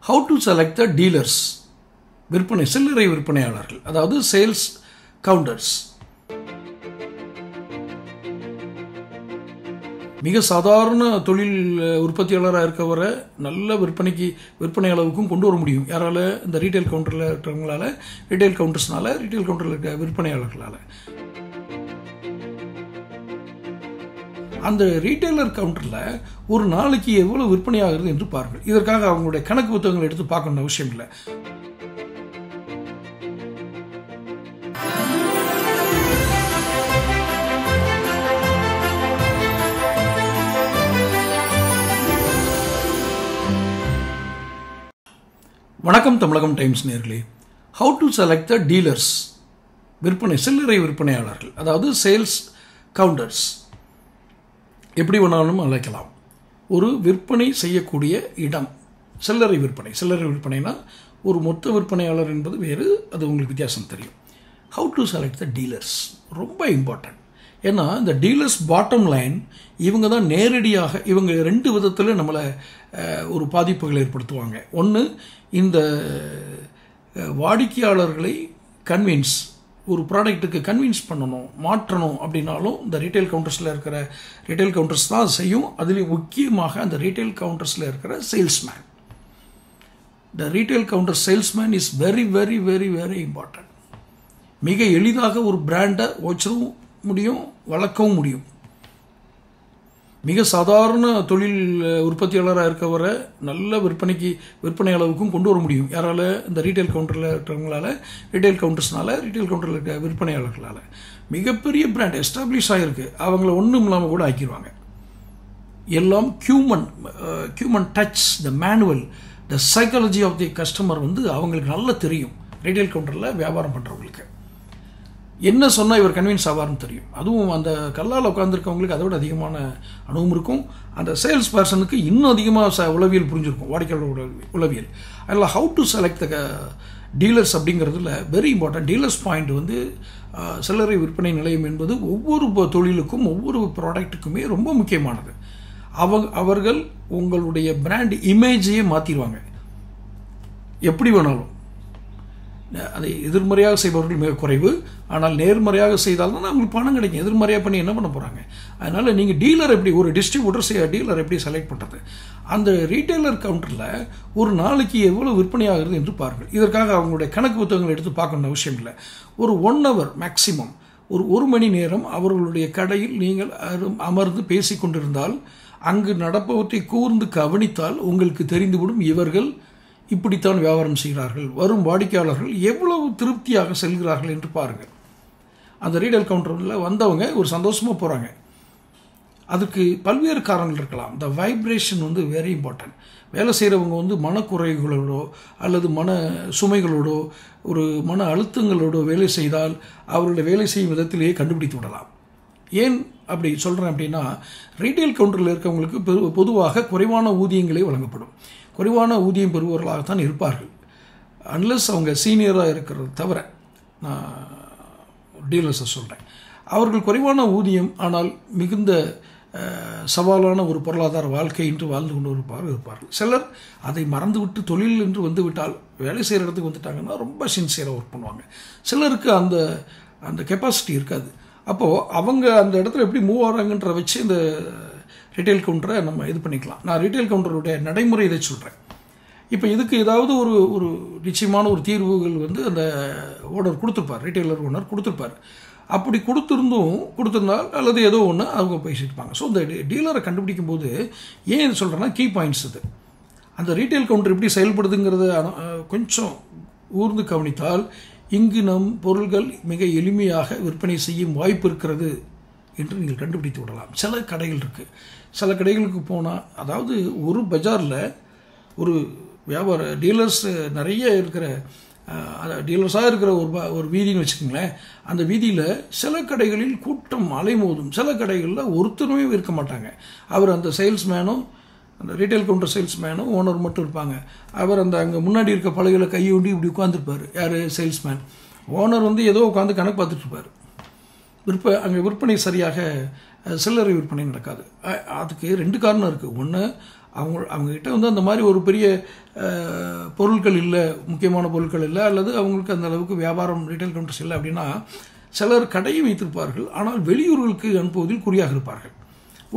How to select the dealers? விற்பனை சில்லறை விற்பனையாளர்கள், அதாவது சேல்ஸ் கவுண்டர்ஸ். மிக சாதாரண தொழில் உற்பத்தியாளராக இருக்கவரை நல்ல விற்பனை அளவுக்கும் கொண்டு வர முடியும். யாரால? இந்த ரீட்டைல் கவுண்டரில் இருக்கிறவங்களால, ரீட்டைல் கவுண்டர்ஸ்னால, ரீட்டைல் கவுண்டரில் இருக்க விற்பனையாளர்களால். அந்த ரீட்டைலர் கவுண்டரில் ஒரு நாளைக்கு எவ்வளவு விற்பனை ஆகுது என்று பாருங்கள். இதற்காக அவங்களுடைய கணக்கு புத்தகங்களை எடுத்து பார்க்கணும் அவசியம் இல்லை. வணக்கம் தமிழகம் டைம்ஸ் நேயர்களே. How to select the dealers? விற்பனை சில்லறை விற்பனையாளர்கள், அதாவது சேல்ஸ் கவுண்டர்ஸ். எப்படி வேணாலும் அழைக்கலாம். ஒரு விற்பனை செய்யக்கூடிய இடம் சில்லறை விற்பனை. சில்லறை விற்பனைனா ஒரு மொத்த விற்பனையாளர் என்பது வேறு, அது உங்களுக்கு வித்தியாசம் தெரியும். How to select the dealers ரொம்ப இம்பார்ட்டன்ட். ஏன்னா இந்த டீலர்ஸ் பாட்டம் லைன் இவங்க தான் நேரடியாக, இவங்க ரெண்டு விதத்தில் நம்மளை ஒரு பாதிப்புகளை ஏற்படுத்துவாங்க. ஒன்று, இந்த வாடிக்கையாளர்களை கன்வின்ஸ், ஒரு ப்ராடக்ட்டுக்கு கன்வின்ஸ் பண்ணணும், மாற்றணும் அப்படின்னாலும் இந்த ரீட்டைல் கவுண்டர்ஸில் இருக்கிற ரீட்டைல் கவுண்டர்ஸ் தான் செய்யும். அதுலேயும் முக்கியமாக அந்த ரீட்டைல் கவுண்டர்ஸில் இருக்கிற salesman. The retail counter salesman is very very very very important. மிக எளிதாக ஒரு பிராண்டை வச்சிடவும் முடியும், வளர்க்கவும் முடியும். மிக சாதாரண தொழில் உற்பத்தியாளராக இருக்கவரை நல்ல விற்பனை அளவுக்கும் கொண்டு வர முடியும். யாரால? இந்த ரீட்டைல் கவுண்டரில் இருக்கிறவங்களால, ரீட்டைல் கவுண்டர்ஸ்னால, ரீட்டைல் கவுண்டரில் இருக்க விற்பனையாளர்களால். மிகப்பெரிய பிராண்ட் எஸ்டாப்ளிஷ் ஆகிருக்கு, அவங்கள ஒன்றும் இல்லாமல் கூட ஆக்கிடுவாங்க. எல்லாம் human touch, the manual, the psychology of the customer அவங்களுக்கு நல்லா தெரியும். ரீட்டைல் கவுண்டரில் வியாபாரம் பண்ணுறவங்களுக்கு என்ன சொன்னால் இவர் கன்வின்ஸ் ஆவார்னு தெரியும். அதுவும் அந்த கல்லால் உட்காந்துருக்கவங்களுக்கு அதோட அதிகமான அனுபவம் இருக்கும். அந்த சேல்ஸ் பர்சனுக்கு இன்னும் அதிகமாக உளவியல் புரிஞ்சிருக்கும், வாடிக்கையாளரோட உளவியல். அதில் how to select the dealers அப்படிங்கிறதுல வெரி இம்பார்ட்டன்ட். டீலர்ஸ் பாயிண்ட் சில்லறை விற்பனை நிலையம் என்பது ஒவ்வொரு தொழிலுக்கும் ஒவ்வொரு ப்ராடக்ட்டுக்குமே ரொம்ப முக்கியமானது. அவர்கள் உங்களுடைய பிராண்ட் இமேஜையே மாற்றிடுவாங்க. எப்படி வேணாலும். அதை எதிர்மறையாக செய்பவர்கள் மிக குறைவு. ஆனால் நேர்மறையாக செய்தால்தான் அவங்களுக்கு பணம் கிடைக்கும். எதிர்மறையாக பண்ணி என்ன பண்ண போகிறாங்க? அதனால் நீங்கள் டீலர் எப்படி, ஒரு டிஸ்ட்ரிபியூட்டர் டீலர் எப்படி செலக்ட் பண்ணுறது? அந்த ரீட்டைலர் கவுண்டரில் ஒரு நாளைக்கு எவ்வளோ விற்பனை ஆகுது என்று பாருங்கள். இதற்காக அவங்களுடைய கணக்கு புத்தகங்களை எடுத்து பார்க்கணும் அவசியம் இல்லை. ஒரு 1 hour மேக்சிமம், ஒரு மணி நேரம் அவர்களுடைய கடையில் நீங்கள் அமர்ந்து பேசி கொண்டிருந்தால், அங்கு நடப்பவற்றை கூர்ந்து கவனித்தால் உங்களுக்கு தெரிந்துவிடும் இவர்கள் இப்படித்தான் வியாபாரம் செய்கிறார்கள். வரும் வாடிக்கையாளர்கள் எவ்வளவு திருப்தியாக செல்கிறார்கள் என்று பாருங்கள். அந்த ரீட்டைல் கவுண்டரில் வந்தவங்க ஒரு சந்தோஷமாக போகிறாங்க. அதுக்கு பல்வேறு காரணங்கள் இருக்கலாம். இந்த வைப்ரேஷன் வெரி இம்பார்ட்டன்ட். வேலை செய்கிறவங்க மனக்குறைகளோடோ அல்லது மன சுமைகளோடோ ஒரு மன அழுத்தங்களோடோ வேலை செய்தால் அவர்களுடைய வேலை செய்யும் விதத்திலேயே கண்டுபிடித்து விடலாம். ஏன் அப்படி சொல்கிறேன் அப்படின்னா, ரீட்டைல் கவுண்டரில் இருக்கவங்களுக்கு பொதுவாக குறைவான ஊதியங்களே வழங்கப்படும். குறைவான ஊதியம் பெறுபவர்களாகத்தான் இருப்பார்கள். அன்லஸ் அவங்க சீனியராக இருக்கிறது தவிர, நான் டீலர்ஸை சொல்கிறேன். அவர்கள் குறைவான ஊதியம், ஆனால் மிகுந்த சவாலான ஒரு பொருளாதார வாழ்க்கை என்று வாழ்ந்து கொண்டு இருப்பார்கள். சிலர் அதை மறந்துவிட்டு தொழில் என்று வந்துவிட்டால், வேலை செய்கிற இடத்துக்கு வந்துட்டாங்கன்னா ரொம்ப சின்சியராக ஒர்க் பண்ணுவாங்க. சிலருக்கு அந்த கெப்பாசிட்டி இருக்காது. அப்போது அவங்க அந்த இடத்துல எப்படி மூவ் ஆகிறாங்கன்ற வச்சு இந்த ரீட்டைல் கவுண்டரை நம்ம இது பண்ணிக்கலாம். நான் ரீட்டைல் கவுண்டருடைய நடைமுறை இதை சொல்கிறேன். இப்போ இதுக்கு ஏதாவது ஒரு நிச்சயமான ஒரு தீர்வுகள் அந்த ஓனர் கொடுத்துருப்பார், ரீட்டைலர் ஓனர் கொடுத்துருப்பார். அப்படி கொடுத்துருந்தால் அல்லது ஏதோ ஒன்று அவங்க பேசியிருப்பாங்க. ஸோ இந்த டீலரை கண்டுபிடிக்கும் போது ஏன் இது சொல்கிறேன்னா, கீ பாயிண்ட்ஸ் இது. அந்த ரீட்டைல் கவுண்டர் எப்படி செயல்படுதுங்கிறத கொஞ்சம் ஊர்ந்து கவனித்தால், இங்கு நம் பொருள்கள் மிக எளிமையாக விற்பனை செய்யும் வாய்ப்பு இருக்கிறது என்று நீங்கள் கண்டுபிடித்து விடலாம். சில கடைகள் இருக்குது. சில கடைகளுக்கு போனால், அதாவது ஒரு பஜாரில் ஒரு வியாபார டீலர்ஸ் நிறைய இருக்கிற டீலர்ஸாக இருக்கிற ஒரு வீதின்னு வச்சுக்கோங்களேன். அந்த வீதியில் சில கடைகளில் கூட்டம் அலைமோதும். சில கடைகளில் ஒருத்தருமே இருக்க மாட்டாங்க. அவர் அந்த சேல்ஸ்மேனும், அந்த ரீட்டைல் கவுண்டர் சேல்ஸ்மேனும் ஓனர் மட்டும் இருப்பாங்க. அவர் அங்கே முன்னாடி இருக்க பலகையில் கையை ஒண்டி இப்படி உட்காந்துருப்பார். யார்? சேல்ஸ்மேன். ஓனர் ஏதோ உட்காந்து கணக்கு பார்த்துட்ருப்பார். அங்கே விற்பனை சரியாக சில்லறை விற்பனை நடக்காது. அதுக்கு 2 காரணம் இருக்குது. ஒன்று, அவங்ககிட்ட வந்து அந்த மாதிரி ஒரு பெரிய பொருட்கள் இல்லை, முக்கியமான பொருட்கள் இல்லை, அல்லது அவங்களுக்கு அந்த அளவுக்கு வியாபாரம் ரீட்டைல் கவுண்டர்ஸ் இல்லை அப்படின்னா சிலர் கடையை வைத்திருப்பார்கள், ஆனால் வெளியூர்களுக்கு அனுப்புவதில் குறியாக இருப்பார்கள்.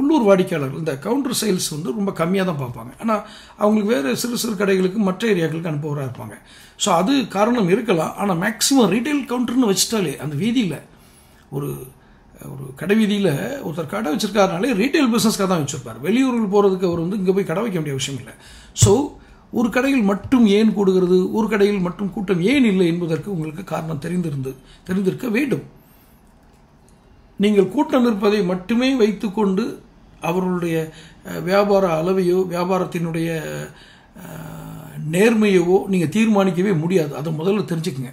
உள்ளூர் வாடிக்கையாளர்கள் இந்த கவுண்டர் சேல்ஸ் வந்து ரொம்ப கம்மியாக தான் பார்ப்பாங்க. ஆனால் அவங்களுக்கு வேறு சிறு சிறு கடைகளுக்கு மற்ற ஏரியாக்களுக்கு அனுப்புவராக இருப்பாங்க. ஸோ அது காரணம் இருக்கலாம். ஆனால் மேக்ஸிமம் ரீட்டைல் கவுண்டர்னு வச்சுட்டாலே அந்த வீதியில் ஒரு கடை வீதியில் ஒருத்தர் கடை வச்சிருக்காருனாலே ரீட்டைல் பிஸ்னஸ்க்காக தான் வச்சுருப்பார். வெளியூர்கள் போகிறதுக்கு அவர் வந்து இங்கே போய் கடை வைக்க வேண்டிய விஷயம் இல்லை. ஸோ ஒரு கடையில் மட்டும் ஏன் கூடுகிறது, ஒரு கடையில் மட்டும் கூட்டம் ஏன் இல்லை என்பதற்கு உங்களுக்கு காரணம் தெரிந்திருக்க வேண்டும். நீங்கள் கூட்டம் இருப்பதை மட்டுமே வைத்துக்கொண்டு அவர்களுடைய வியாபார அளவையோ வியாபாரத்தினுடைய நேர்மையவோ நீங்கள் தீர்மானிக்கவே முடியாது. அதை முதல்ல தெரிஞ்சுக்குங்க.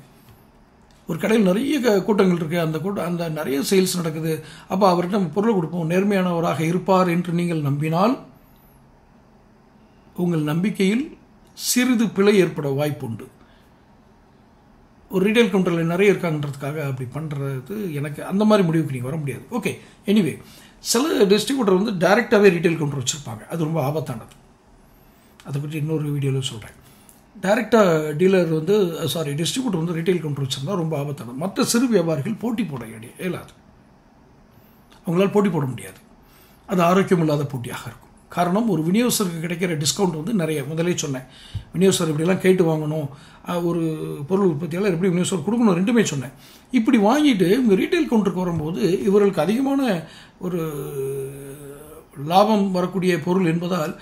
ஒரு கடையில் நிறைய கூட்டங்கள் இருக்குது, அந்த நிறைய சேல்ஸ் நடக்குது, அப்போ அவர்கிட்ட பொருளை கொடுப்போம், நேர்மையானவராக இருப்பார் என்று நீங்கள் நம்பினால் உங்கள் நம்பிக்கையில் சிறிது பிழை ஏற்பட வாய்ப்புண்டு. ஒரு ரீட்டைல் கவுண்டரில் நிறைய இருக்காங்கன்றதுக்காக அப்படி பண்ணுறது எனக்கு அந்த மாதிரி முடிவுக்கு நீங்கள் வர முடியாது. ஓகே, எனிவே சில டிஸ்ட்ரிபியூட்டர் வந்து டைரெக்டாகவே ரீட்டைல் கவுண்டர் வச்சுருப்பாங்க. அது ரொம்ப ஆபத்தானது. அதை பற்றி இன்னொரு வீடியோவில் சொல்கிறேன். டைரெக்டாக டிஸ்ட்ரிபியூட்டர் வந்து ரீட்டைல் கவுண்டர் வச்சுருந்தா ரொம்ப ஆபத்தானது. மற்ற சிறு வியாபாரிகள் போட்டி போட இயலாது, அவங்களால் போட்டி போட முடியாது. அது ஆரோக்கியம் இல்லாத போட்டியாக இருக்கும். காரணம், ஒரு விநியோகஸ்தருக்கு கிடைக்கிற டிஸ்கவுண்ட் வந்து நிறைய. முதலே சொன்னேன், விநியோகஸ்தர் இப்படிலாம் கேட்டு வாங்கணும், ஒரு பொருள் உற்பத்தியாளர் எப்படி விநியோகஸ்தர் கொடுக்கணும், ரெண்டுமே சொன்னேன். இப்படி வாங்கிட்டு இவங்க ரீட்டைல் கவுண்டருக்கு வரும்போது இவர்களுக்கு அதிகமான ஒரு லாபம் வரக்கூடிய பொருள் என்பதால்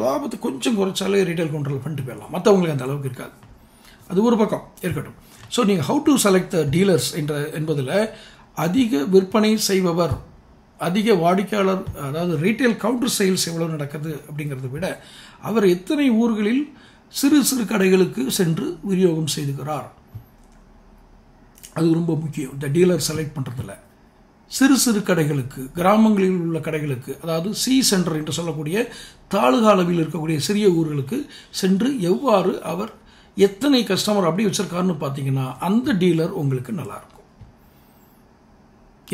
லாபத்தை கொஞ்சம் குறைச்சாலே ரீட்டைல் கவுண்டரில் பண்ணிட்டு போயிடலாம். மற்றவங்களுக்கு அந்த அளவுக்கு இருக்காது. அது ஒரு பக்கம் இருக்கட்டும். ஸோ நீங்கள் how to select the dealers என்பதில் அதிக விற்பனை செய்பவர், அதிக வாடிக்கையாளர், அதாவது ரீட்டைல் கவுண்டர் சேல்ஸ் எவ்வளோ நடக்குது அப்படிங்கிறத விட அவர் எத்தனை ஊர்களில் சிறு சிறு கடைகளுக்கு சென்று விநியோகம் செய்துகிறார், அது ரொம்ப முக்கியம். இந்த டீலர் செலக்ட் பண்ணுறதுல சிறு சிறு கடைகளுக்கு, கிராமங்களில் உள்ள கடைகளுக்கு, அதாவது சி சென்டர் என்று சொல்லக்கூடிய தாலுகா அளவில் இருக்கக்கூடிய சிறிய ஊர்களுக்கு சென்று எவ்வாறு அவர் எத்தனை கஸ்டமர் அப்படி வச்சிருக்காருன்னு பார்த்தீங்கன்னா அந்த டீலர் உங்களுக்கு நல்லாயிருக்கும்.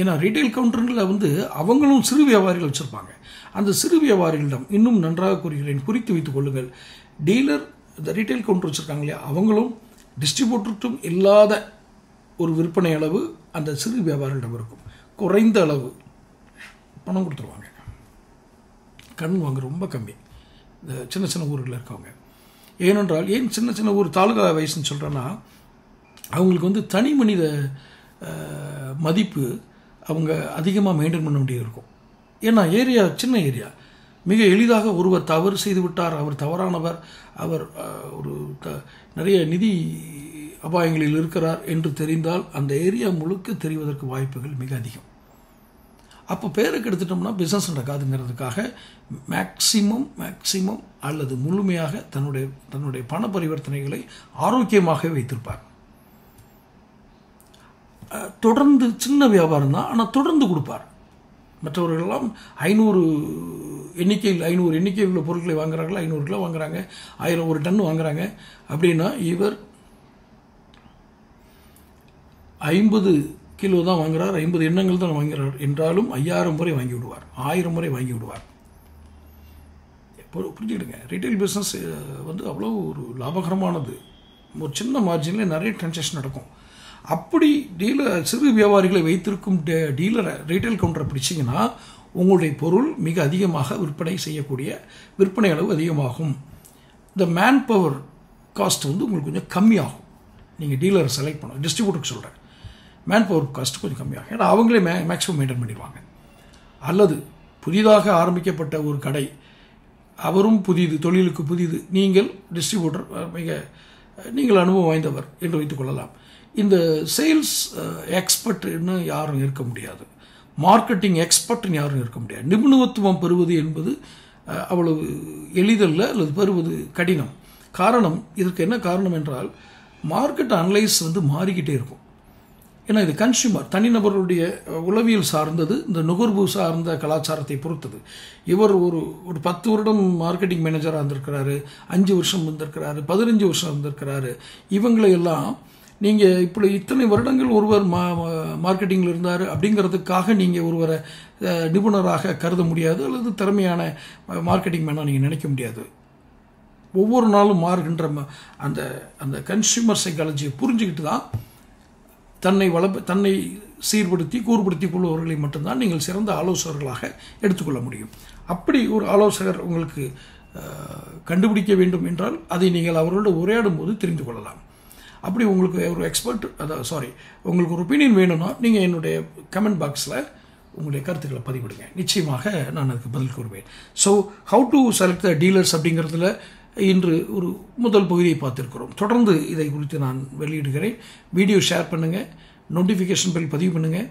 ஏன்னா ரீட்டைல் கவுண்டரில் வந்து அவங்களும் சிறு வியாபாரிகள் வச்சுருப்பாங்க. அந்த சிறு வியாபாரிகளிடம் இன்னும் நன்றாக கூறுகிறேன், குறித்து வைத்துக் கொள்ளுங்கள். டீலர் இந்த ரீட்டைல் கவுண்டர் வச்சுருக்காங்க இல்லையா, அவங்களும் டிஸ்ட்ரிபியூட்டருக்கும் இல்லாத ஒரு விற்பனை அளவு அந்த சிறு வியாபாரிகளிடம் இருக்கும். குறைந்த அளவு பணம் கொடுத்துருவாங்க. கண் வாங்க ரொம்ப கம்மி இந்த சின்ன சின்ன ஊர்களில் இருக்கவங்க. ஏனென்றால் ஏன் சின்ன சின்ன ஊர் தாலுகா வயசுன்னு சொல்கிறேன்னா, அவங்களுக்கு வந்து தனி மனித மதிப்பு அவங்க அதிகமாக மெயின்டைன் பண்ண வேண்டியது இருக்கும். ஏன்னா ஏரியா சின்ன ஏரியா, மிக எளிதாக ஒருவர் தவறு செய்து விட்டார், அவர் தவறானவர், அவர் ஒரு நிறைய நிதி அபாயங்களில் இருக்கிறார் என்று தெரிந்தால் அந்த ஏரியா முழுக்க தெரிவதற்கு வாய்ப்புகள் மிக அதிகம். அப்போ பேருக்கு எடுத்துட்டோம்னா பிஸ்னஸ் நடக்காதுங்கிறதுக்காக மேக்சிமம் அல்லது முழுமையாக தன்னுடைய பண பரிவர்த்தனைகளை ஆரோக்கியமாக வைத்திருப்பார். தொடர்ந்து சின்ன வியாபாரம் தான், ஆனால் தொடர்ந்து கொடுப்பார். மற்றவர்களெல்லாம் 500 எண்ணிக்கையில் உள்ள பொருட்களை வாங்குறாங்களா, 500 கிலோ வாங்குறாங்க, 1000 ஒரு டன் வாங்குறாங்க அப்படின்னா இவர் 50 கிலோ தான் வாங்குறார், 50 எண்ணங்கள் தான் வாங்குறார் என்றாலும் 5000 முறை வாங்கி விடுவார், 1000 முறை வாங்கி விடுவார். புரிஞ்சுக்கிடுங்க, ரீட்டைல் பிஸ்னஸ் வந்து அவ்வளோ ஒரு லாபகரமானது. ஒரு சின்ன மார்ஜினில் நிறைய டிரான்சாக்ஷன் நடக்கும். அப்படி சிறு வியாபாரிகளை வைத்திருக்கும் டீலரை ரீட்டைல் கவுண்டரை பிடிச்சிங்கன்னா உங்களுடைய பொருள் மிக அதிகமாக விற்பனை செய்யக்கூடிய விற்பனை அளவு அதிகமாகும். இந்த மேன் பவர் காஸ்ட் வந்து உங்களுக்கு கொஞ்சம் கம்மியாகும். நீங்கள் டீலரை செலக்ட் பண்ணணும், டிஸ்ட்ரிபியூட்டருக்கு சொல்கிறேன், மேன் பவர் காஸ்ட் கொஞ்சம் கம்மியாகும். ஏன்னா அவங்களே மேக்ஸிமம் மெயின்டைன் பண்ணிடுவாங்க. அல்லது புதிதாக ஆரம்பிக்கப்பட்ட ஒரு கடை, அவரும் புதிது, தொழிலுக்கு புதிது, நீங்கள் டிஸ்ட்ரிபியூட்டர் நீங்கள் அனுபவம் வாய்ந்தவர் என்று வைத்துக் கொள்ளலாம். இந்த சேல்ஸ் எக்ஸ்பர்ட்னு யாரும் இருக்க முடியாது, மார்க்கெட்டிங் எக்ஸ்பர்ட்னு யாரும் இருக்க முடியாது. நிபுணத்துவம் பெறுவது என்பது அவ்வளவு எளிதல்ல, அல்லது பெறுவது கடினம். காரணம், இதற்கு என்ன காரணம் என்றால் மார்க்கெட் அனலைஸ் வந்து மாறிக்கிட்டே இருக்கும். ஏன்னா இது கன்சியூமர், தனிநபர்களுடைய உளவியல் சார்ந்தது, இந்த நுகர்வு சார்ந்த கலாச்சாரத்தை பொறுத்தது. இவர் ஒரு 10 வருடம் மார்க்கெட்டிங் மேனேஜராக இருந்திருக்கிறாரு, 5 வருஷம் இருந்திருக்கிறாரு, 15 வருஷம் இருந்திருக்கிறாரு. இவங்களையெல்லாம் நீங்கள் இப்படி இத்தனை வருடங்கள் ஒருவர் மார்க்கெட்டிங்கில் இருந்தார் அப்படிங்கிறதுக்காக நீங்கள் ஒருவரை நிபுணராக கருத முடியாது, அல்லது திறமையான மார்க்கெட்டிங் மேனாக நீங்கள் நினைக்க முடியாது. ஒவ்வொரு நாளும் மாறுகின்ற அந்த அந்த கன்சியூமர் சைக்காலஜியை புரிஞ்சுக்கிட்டு தான் தன்னை சீர்படுத்தி கூறுபடுத்தி கொள்பவர்களை மட்டும்தான் நீங்கள் சிறந்த ஆலோசகர்களாக எடுத்துக்கொள்ள முடியும். அப்படி ஒரு ஆலோசகர் உங்களுக்கு கண்டுபிடிக்க வேண்டும் என்றால் அதை நீங்கள் அவர்களோடு உரையாடும் போது தெரிந்து கொள்ளலாம். அப்படி உங்களுக்கு ஒரு எக்ஸ்பர்ட் உங்களுக்கு ஒரு ஒப்பீனியன் வேணும்னா நீங்கள் என்னுடைய கமெண்ட் பாக்ஸில் உங்களுடைய கருத்துக்களை பதிவிடுங்க. நிச்சயமாக நான் அதுக்கு பதில் கூறுவேன். So how to select the dealers அப்படிங்கிறதுல இன்று ஒரு முதல் பகுதியை பார்த்துருக்கிறோம். தொடர்ந்து இதை குறித்து நான் வெளியிடுகிறேன். வீடியோ ஷேர் பண்ணுங்கள், நோட்டிஃபிகேஷன் பெல் பதிவு பண்ணுங்கள்.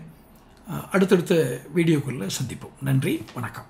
அடுத்தடுத்த வீடியோக்களில் சந்திப்போம். நன்றி, வணக்கம்.